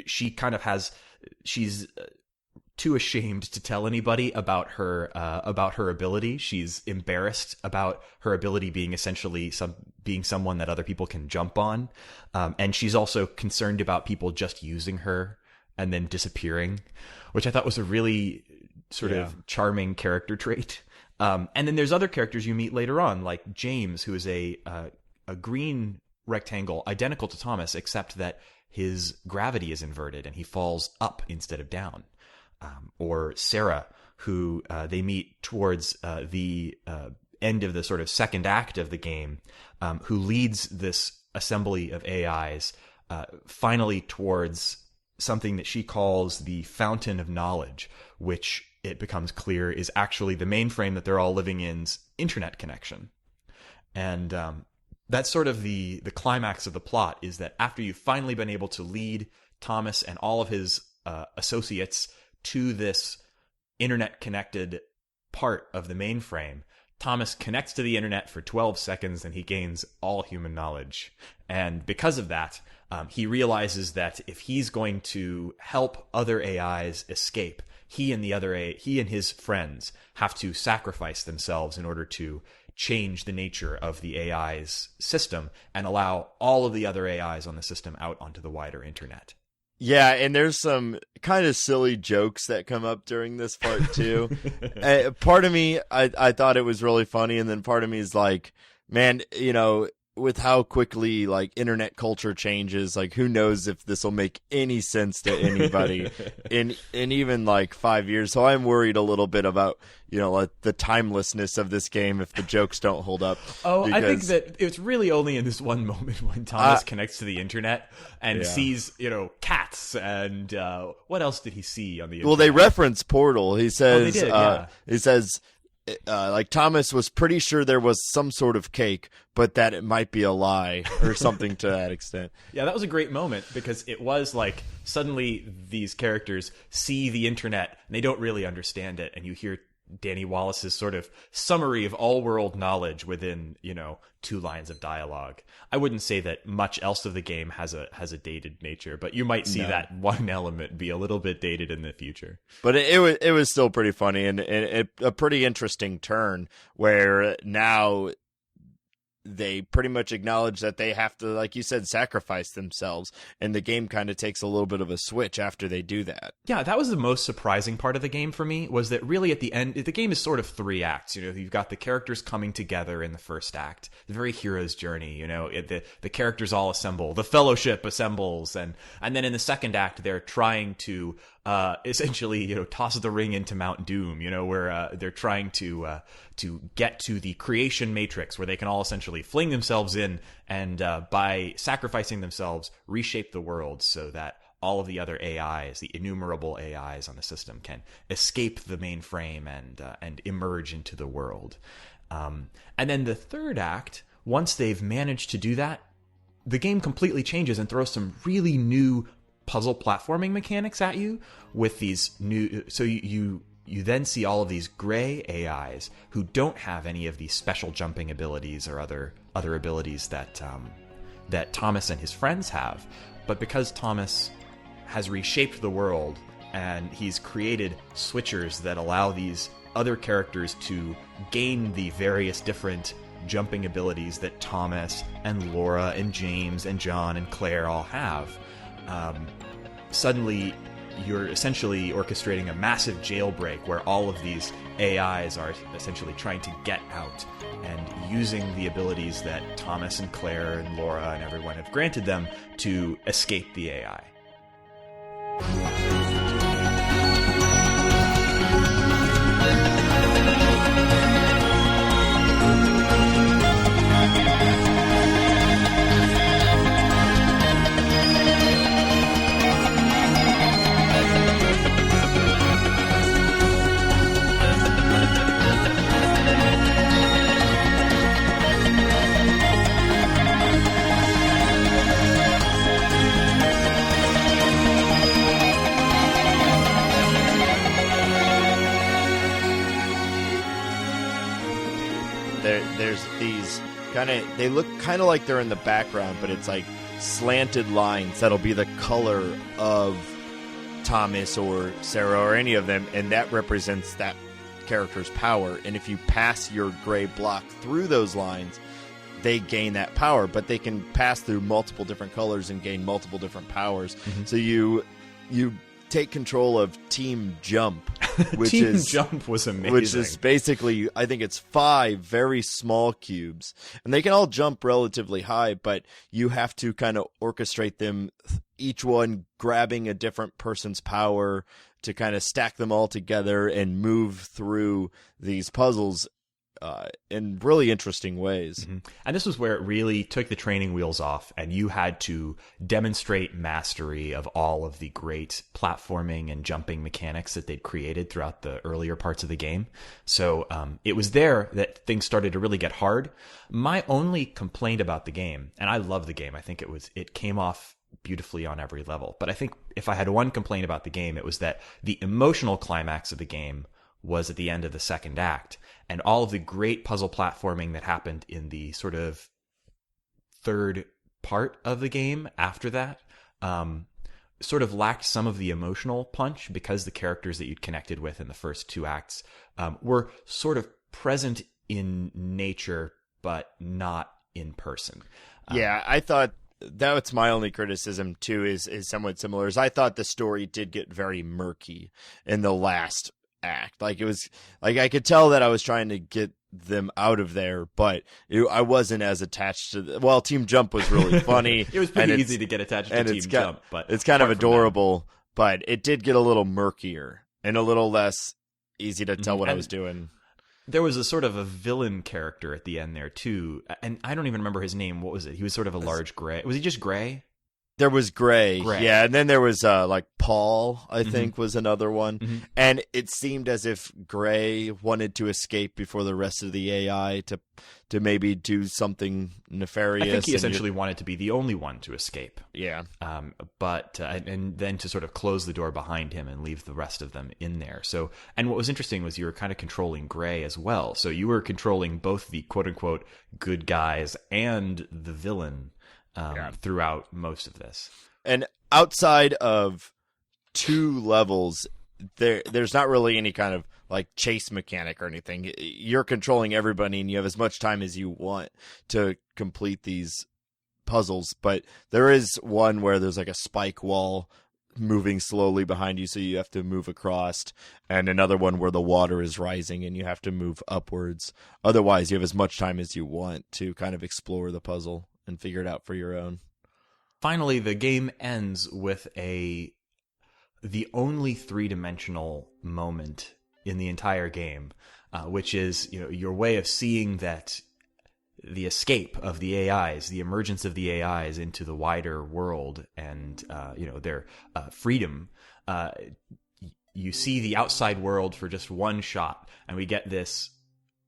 she kind of she's too ashamed to tell anybody about her ability. She's embarrassed about her ability being essentially being someone that other people can jump on. And she's also concerned about people just using her and then disappearing, which I thought was a really sort of charming character trait. And then there's other characters you meet later on, like James, who is a green rectangle identical to Thomas, except that his gravity is inverted and he falls up instead of down. Or Sarah, who they meet towards the end of the sort of second act of the game, who leads this assembly of AIs finally towards something that she calls the Fountain of Knowledge, which it becomes clear is actually the mainframe that they're all living in's internet connection. And that's sort of the climax of the plot, is that after you've finally been able to lead Thomas and all of his associates to this internet-connected part of the mainframe, Thomas connects to the internet for 12 seconds and he gains all human knowledge. And because of that, he realizes that if he's going to help other AIs escape, he and his friends have to sacrifice themselves in order to change the nature of the AI's system and allow all of the other AIs on the system out onto the wider internet. Yeah, and there's some kind of silly jokes that come up during this part too. Part of me, I thought it was really funny, and then part of me is like, man, with how quickly like internet culture changes, like who knows if this will make any sense to anybody in even like 5 years. So I'm worried a little bit about like the timelessness of this game if the jokes don't hold up. I think that it's really only in this one moment when Thomas connects to the internet and sees cats and what else did he see on the internet? Well, they reference Portal. He says they did, he says like Thomas was pretty sure there was some sort of cake, but that it might be a lie or something to that extent. Yeah, that was a great moment because it was like suddenly these characters see the internet and they don't really understand it, and you hear Danny Wallace's sort of summary of all world knowledge within, 2 lines of dialogue. I wouldn't say that much else of the game has a dated nature, but you might see that one element be a little bit dated in the future. But it was still pretty funny, and a pretty interesting turn where now they pretty much acknowledge that they have to, like you said, sacrifice themselves, and the game kind of takes a little bit of a switch after they do that. Yeah, that was the most surprising part of the game for me, was that really at the end, the game is sort of 3 acts. You've got the characters coming together in the first act, the very hero's journey. The characters all assemble, the Fellowship assembles, and then in the second act, they're trying to essentially, toss the ring into Mount Doom, where they're trying to get to the creation matrix, where they can all essentially fling themselves in and by sacrificing themselves, reshape the world so that all of the other AIs, the innumerable AIs on the system, can escape the mainframe and emerge into the world. And then the third act, once they've managed to do that, the game completely changes and throws some really new puzzle platforming mechanics at you with these new. So you then see all of these gray AIs who don't have any of these special jumping abilities or other abilities that Thomas and his friends have. But because Thomas has reshaped the world and he's created switchers that allow these other characters to gain the various different jumping abilities that Thomas and Laura and James and John and Claire all have, suddenly you're essentially orchestrating a massive jailbreak where all of these AIs are essentially trying to get out and using the abilities that Thomas and Claire and Laura and everyone have granted them to escape the AI. There's these they look kind of like they're in the background, but it's like slanted lines that'll be the color of Thomas or Sarah or any of them, and that represents that character's power. And if you pass your gray block through those lines, they gain that power, but they can pass through multiple different colors and gain multiple different powers. Mm-hmm. So you take control of Team Jump, which Team Jump was amazing. Which is basically, I think it's 5 very small cubes, and they can all jump relatively high, but you have to kind of orchestrate them, each one grabbing a different person's power to kind of stack them all together and move through these puzzles in really interesting ways. Mm-hmm. And this was where it really took the training wheels off, and you had to demonstrate mastery of all of the great platforming and jumping mechanics that they'd created throughout the earlier parts of the game. So it was there that things started to really get hard. My only complaint about the game, and I love the game, I think it came off beautifully on every level, but I think if I had one complaint about the game, it was that the emotional climax of the game was at the end of the second act. And all of the great puzzle platforming that happened in the sort of third part of the game after that sort of lacked some of the emotional punch, because the characters that you'd connected with in the first 2 acts were sort of present in nature, but not in person. Yeah, I thought that's my only criticism too, is somewhat similar. Is I thought the story did get very murky in the last act. Like, it was like I could tell that I was trying to get them out of there, but I wasn't as attached to Team Jump was really funny. It was pretty easy to get attached to Team Jump, but it's kind of adorable, but it did get a little murkier and a little less easy to tell what I was doing. There was a sort of a villain character at the end there too, and I don't even remember his name. What was it? He was sort of a large gray. Was he just gray? There was Gray. Gray. Yeah, and then there was like Paul, I think, was another one. And it seemed as if Gray wanted to escape before the rest of the AI to maybe do something nefarious. I think he essentially wanted to be the only one to escape. Yeah. But and then to sort of close the door behind him and leave the rest of them in there. So, and what was interesting was you were kind of controlling Gray as well. So you were controlling both the quote unquote good guys and the villain throughout most of this. And outside of 2 levels, there's not really any kind of like chase mechanic or anything. You're controlling everybody, and you have as much time as you want to complete these puzzles. But there is one where there's like a spike wall moving slowly behind you, so you have to move across, and another one where the water is rising and you have to move upwards. Otherwise, you have as much time as you want to kind of explore the puzzle and figure it out for your own. Finally, the game ends with the only 3-dimensional moment in the entire game, which is your way of seeing that the escape of the AIs, the emergence of the AIs into the wider world, and their freedom. You see the outside world for just one shot, and we get this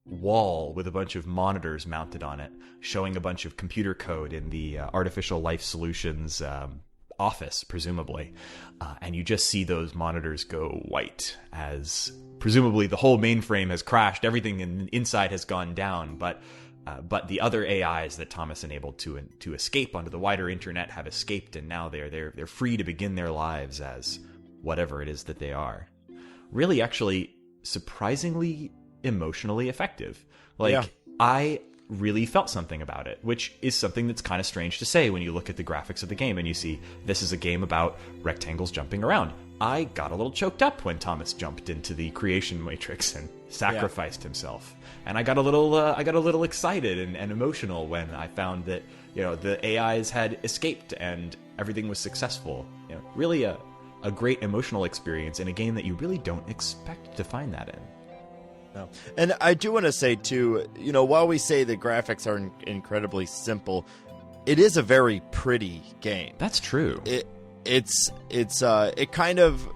wall with a bunch of monitors mounted on it, showing a bunch of computer code in the Artificial Life Solutions office, presumably. And you just see those monitors go white as presumably the whole mainframe has crashed, everything inside has gone down, but the other AIs that Thomas enabled to escape onto the wider internet have escaped, and now they're free to begin their lives as whatever it is that they are. Really, actually, surprisingly emotionally effective. I really felt something about it, which is something that's kind of strange to say when you look at the graphics of the game and you see this is a game about rectangles jumping around. I got a little choked up when Thomas jumped into the creation matrix and sacrificed himself, and I got a little excited and emotional when I found that the AIs had escaped and everything was successful. Really a great emotional experience in a game that you really don't expect to find that in. No. And I do want to say too, while we say the graphics are incredibly simple, it is a very pretty game. That's true. It kind of,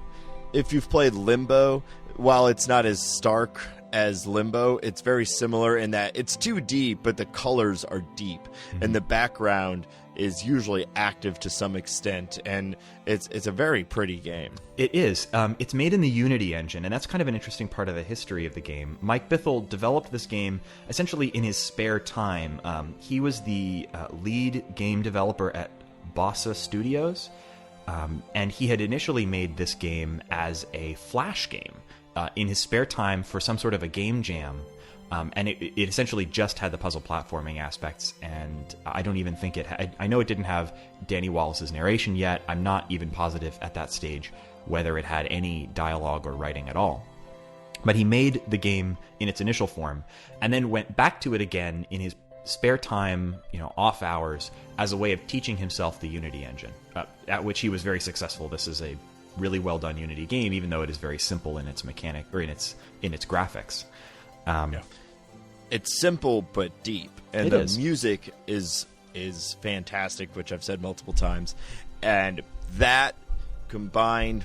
if you've played Limbo, while it's not as stark as Limbo, it's very similar in that it's 2D, but the colors are deep, and the background is usually active to some extent, and it's a very pretty game. It is. It's made in the Unity engine, and that's kind of an interesting part of the history of the game. Mike Bithell developed this game essentially in his spare time. He was the lead game developer at Bossa Studios, and he had initially made this game as a Flash game in his spare time for some sort of a game jam. And it essentially just had the puzzle platforming aspects, and I don't even think it had... I know it didn't have Danny Wallace's narration yet. I'm not even positive at that stage whether it had any dialogue or writing at all. But he made the game in its initial form, and then went back to it again in his spare time, off hours, as a way of teaching himself the Unity engine, at which he was very successful. This is a really well-done Unity game, even though it is very simple in its mechanic, or in its graphics. It's simple but deep, and the music is fantastic, which I've said multiple times. And that combined,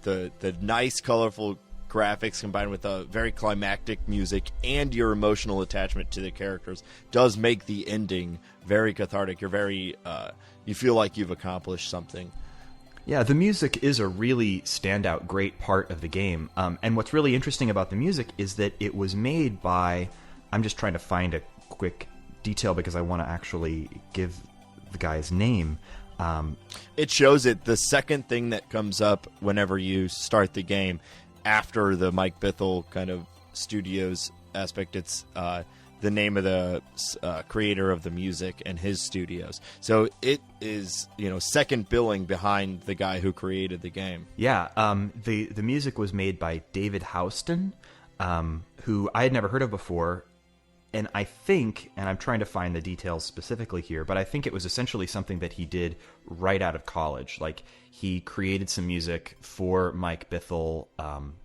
the nice, colorful graphics combined with a very climactic music and your emotional attachment to the characters does make the ending very cathartic. You're very, you feel like you've accomplished something. Yeah, the music is a really standout, great part of the game. And what's really interesting about the music is that it was made by... I'm just trying to find a quick detail because I want to actually give the guy's name. It shows it. The second thing that comes up whenever you start the game after the Mike Bithell kind of studios aspect, it's the name of the creator of the music and his studios. So it is, second billing behind the guy who created the game. Yeah, the music was made by David Houston, who I had never heard of before. And I think, and I'm trying to find the details specifically here, but I think it was essentially something that he did right out of college. Like, he created some music for Mike Bithell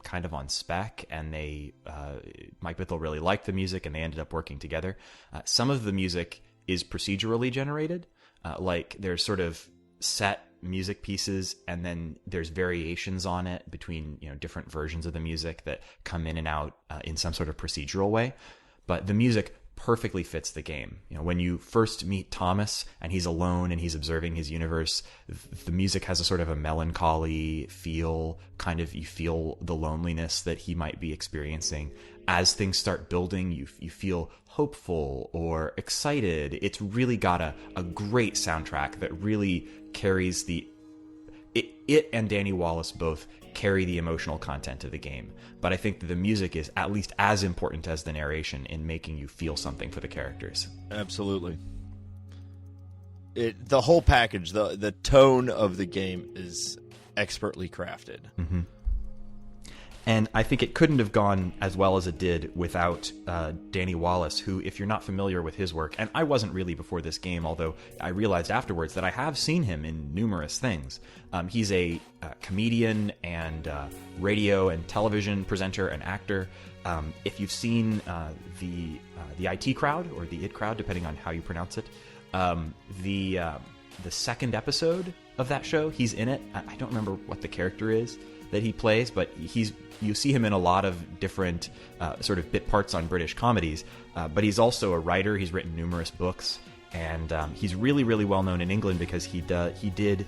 kind of on spec, and Mike Bithell really liked the music, and they ended up working together. Some of the music is procedurally generated. Like, there's sort of set music pieces, and then there's variations on it between, you know, different versions of the music that come in and out in some sort of procedural way. But the music perfectly fits the game. You know, when you first meet Thomas and he's alone and he's observing his universe, the music has a sort of a melancholy feel, kind of, you feel the loneliness that he might be experiencing. As things start building, you feel hopeful or excited. It's really got a great soundtrack that really carries it and Danny Wallace both carry the emotional content of the game. But I think that the music is at least as important as the narration in making you feel something for the characters. Absolutely. The whole package, the tone of the game is expertly crafted. Mm-hmm. And I think it couldn't have gone as well as it did without Danny Wallace, who, if you're not familiar with his work, and I wasn't really before this game, although I realized afterwards that I have seen him in numerous things. He's a comedian and radio and television presenter and actor. If you've seen the IT Crowd, or the IT Crowd, depending on how you pronounce it, the second episode of that show, he's in it. I don't remember what the character is that he plays, but you see him in a lot of different sort of bit parts on British comedies, but he's also a writer. He's written numerous books, and he's really, really well known in England because he did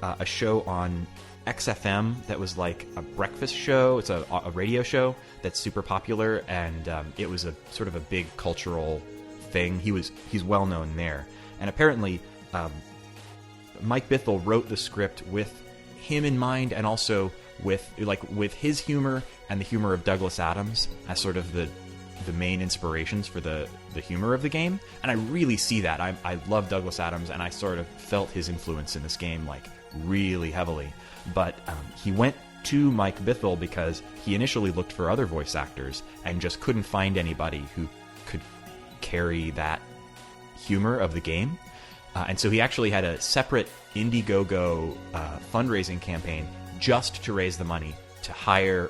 a show on XFM that was like a breakfast show. It's a radio show that's super popular, and it was a sort of a big cultural thing. He's well known there, and apparently Mike Bithell wrote the script with him in mind, and also with his humor and the humor of Douglas Adams as sort of the main inspirations for the humor of the game. And I really see that. I love Douglas Adams, and I sort of felt his influence in this game like really heavily. But he went to Mike Bithell because he initially looked for other voice actors and just couldn't find anybody who could carry that humor of the game. And so he actually had a separate Indiegogo fundraising campaign just to raise the money to hire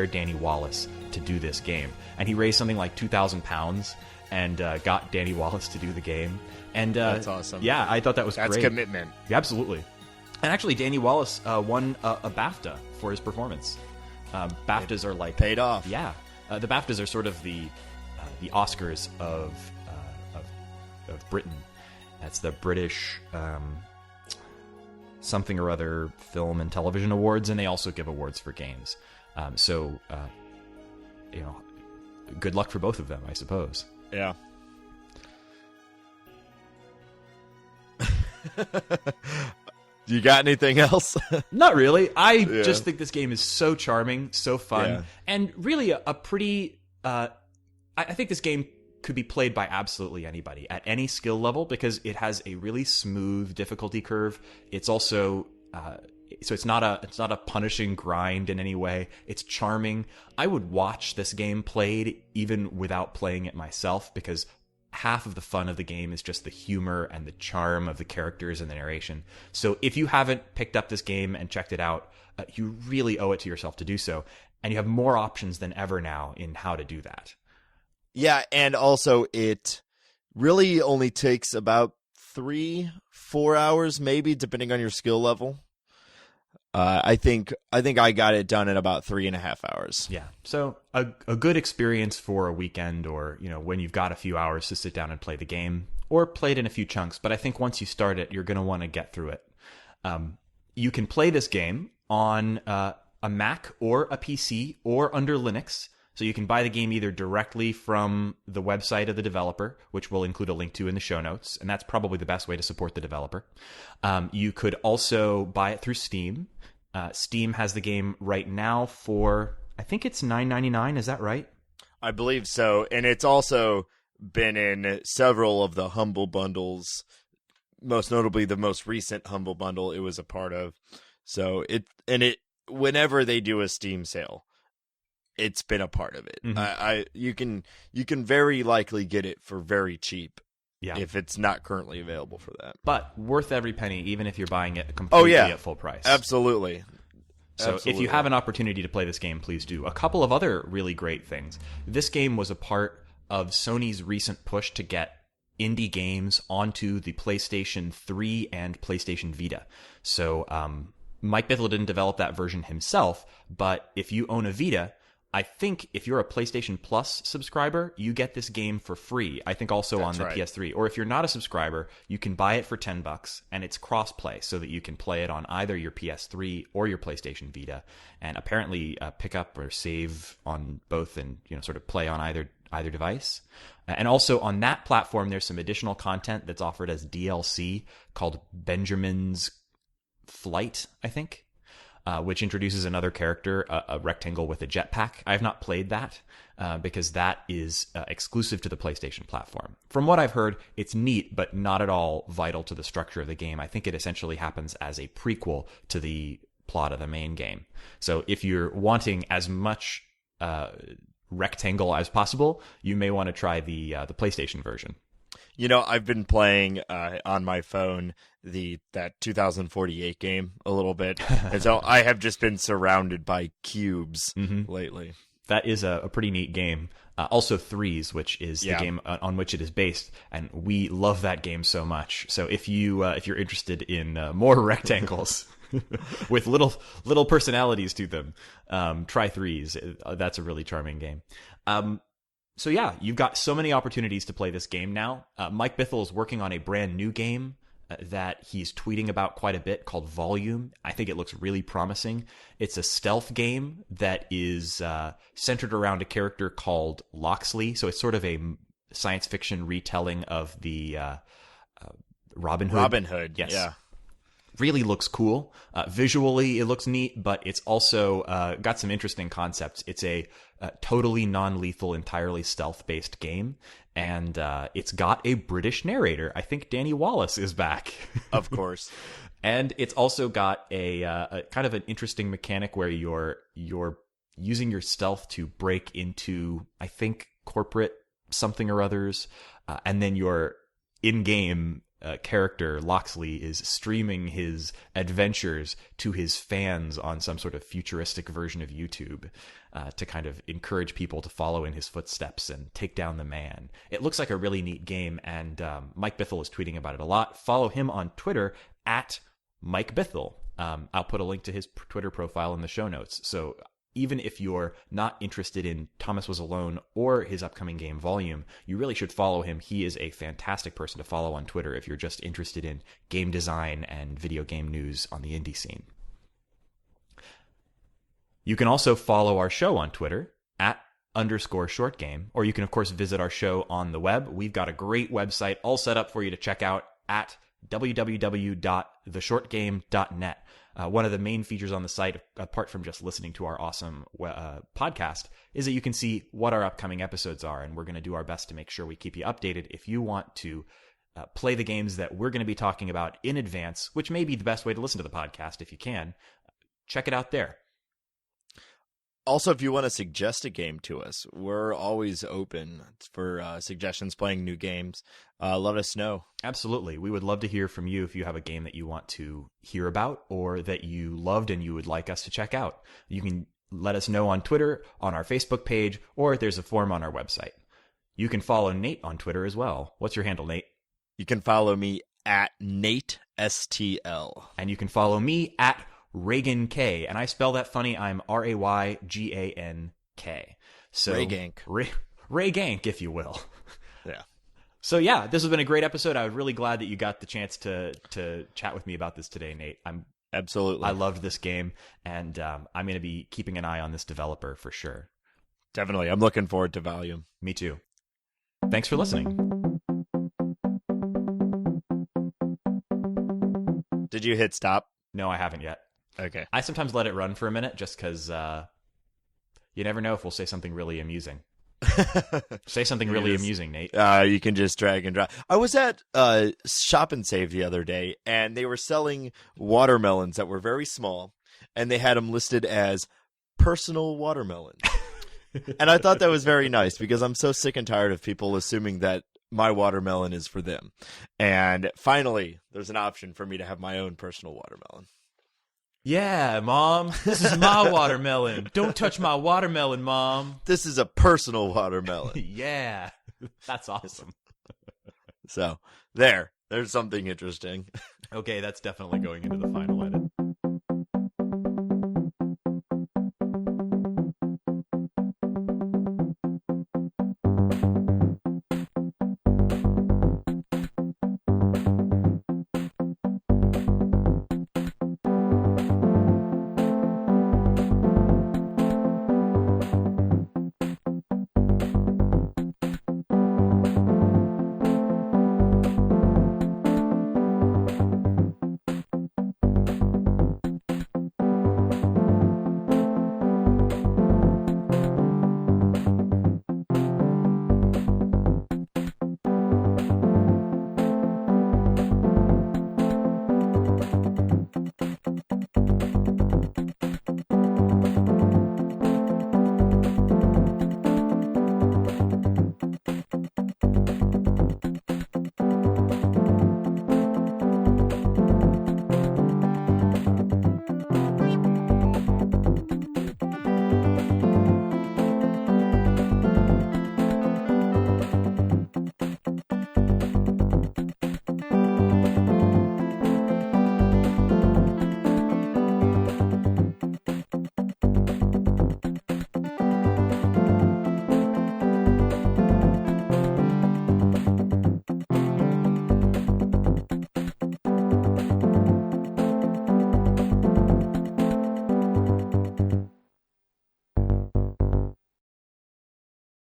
Danny Wallace to do this game. And he raised something like £2,000 and got Danny Wallace to do the game. And that's awesome. Yeah, I thought that was great. That's commitment. Yeah, absolutely. And actually, Danny Wallace won a BAFTA for his performance. BAFTAs are like paid off. Yeah, the BAFTAs are sort of the Oscars of Britain. That's the British something or other film and television awards, and they also give awards for games. So, good luck for both of them, I suppose. Yeah. You got anything else? Not really. I just think this game is so charming, so fun, and really a pretty... I think this game could be played by absolutely anybody at any skill level because it has a really smooth difficulty curve. It's also so it's not a punishing grind in any way. It's charming. I would watch this game played even without playing it myself because half of the fun of the game is just the humor and the charm of the characters and the narration. So if you haven't picked up this game and checked it out, you really owe it to yourself to do so. And you have more options than ever now in how to do that. Yeah, and also it really only takes about 3-4 hours, maybe, depending on your skill level. I think I got it done in about 3.5 hours. Yeah, so a good experience for a weekend, or when you've got a few hours to sit down and play the game, or play it in a few chunks. But I think once you start it, you're going to want to get through it. You can play this game on a Mac or a PC or under Linux. So you can buy the game either directly from the website of the developer, which we'll include a link to in the show notes, and that's probably the best way to support the developer. You could also buy it through Steam. Steam has the game right now for, I think it's $9.99. Is that right? I believe so, and it's also been in several of the Humble Bundles, most notably the most recent Humble Bundle it was a part of. So whenever they do a Steam sale, it's been a part of it. Mm-hmm. You can very likely get it for very cheap. Yeah. If it's not currently available for that. But worth every penny, even if you're buying it completely at full price. Absolutely. So if you have an opportunity to play this game, please do. A couple of other really great things. This game was a part of Sony's recent push to get indie games onto the PlayStation 3 and PlayStation Vita. So Mike Bithell didn't develop that version himself, but if you own a Vita, I think if you're a PlayStation Plus subscriber, you get this game for free. I think also on the PS3. Or if you're not a subscriber, you can buy it for $10, and it's cross-play so that you can play it on either your PS3 or your PlayStation Vita, and apparently pick up or save on both, and sort of play on either device. And also on that platform, there's some additional content that's offered as DLC called Benjamin's Flight, I think. Which introduces another character, a rectangle with a jetpack. I have not played that because that is exclusive to the PlayStation platform. From what I've heard, it's neat, but not at all vital to the structure of the game. I think it essentially happens as a prequel to the plot of the main game. So if you're wanting as much rectangle as possible, you may want to try the PlayStation version. I've been playing on my phone that 2048 game a little bit, and so I have just been surrounded by cubes lately. That is a pretty neat game. Also Threes, which is the game on which it is based, and we love that game so much. So if you're interested in more rectangles with little personalities to them, try Threes. That's a really charming game. So yeah, you've got so many opportunities to play this game now. Mike Bithell is working on a brand new game that he's tweeting about quite a bit called Volume. I think it looks really promising. It's a stealth game that is centered around a character called Loxley. So it's sort of a science fiction retelling of the Robin Hood. Robin Hood, yes. Yeah. Really looks cool. Visually, it looks neat, but it's also got some interesting concepts. It's a totally non-lethal, entirely stealth-based game, and it's got a British narrator. I think Danny Wallace is back. Of course. And it's also got a kind of an interesting mechanic where you're using your stealth to break into, I think, corporate something or others, and then your in-game character, Loxley, is streaming his adventures to his fans on some sort of futuristic version of YouTube to kind of encourage people to follow in his footsteps and take down the man. It looks like a really neat game, and Mike Bithell is tweeting about it a lot. Follow him on Twitter at Mike Bithell. I'll put a link to his Twitter profile in the show notes. So even if you're not interested in Thomas Was Alone or his upcoming game Volume, you really should follow him. He is a fantastic person to follow on Twitter if you're just interested in game design and video game news on the indie scene. You can also follow our show on Twitter at _shortgame, or you can, of course, visit our show on the web. We've got a great website all set up for you to check out at www.theshortgame.net. One of the main features on the site, apart from just listening to our awesome podcast, is that you can see what our upcoming episodes are, and we're going to do our best to make sure we keep you updated. If you want to play the games that we're going to be talking about in advance, which may be the best way to listen to the podcast if you can, check it out there. Also, if you want to suggest a game to us, we're always open for suggestions, playing new games. Let us know. Absolutely. We would love to hear from you if you have a game that you want to hear about or that you loved and you would like us to check out. You can let us know on Twitter, on our Facebook page, or there's a form on our website. You can follow Nate on Twitter as well. What's your handle, Nate? You can follow me at NateSTL. And you can follow me at Reagan K, and I spell that funny. I'm RayGank. So Raygank. Raygank, if you will. Yeah. So yeah, this has been a great episode. I was really glad that you got the chance to chat with me about this today, Nate. Absolutely. I loved this game, and I'm going to be keeping an eye on this developer for sure. Definitely. I'm looking forward to Volume. Me too. Thanks for listening. Did you hit stop? No, I haven't yet. Okay. I sometimes let it run for a minute just because you never know if we'll say something really amusing. Say something really amusing, Nate. You can just drag and drop. I was at Shop and Save the other day, and they were selling watermelons that were very small, and they had them listed as personal watermelon. And I thought that was very nice because I'm so sick and tired of people assuming that my watermelon is for them. And finally, there's an option for me to have my own personal watermelon. Yeah, Mom. This is my watermelon. Don't touch my watermelon, Mom. This is a personal watermelon. Yeah. That's awesome. So there's something interesting. Okay, that's definitely going into the final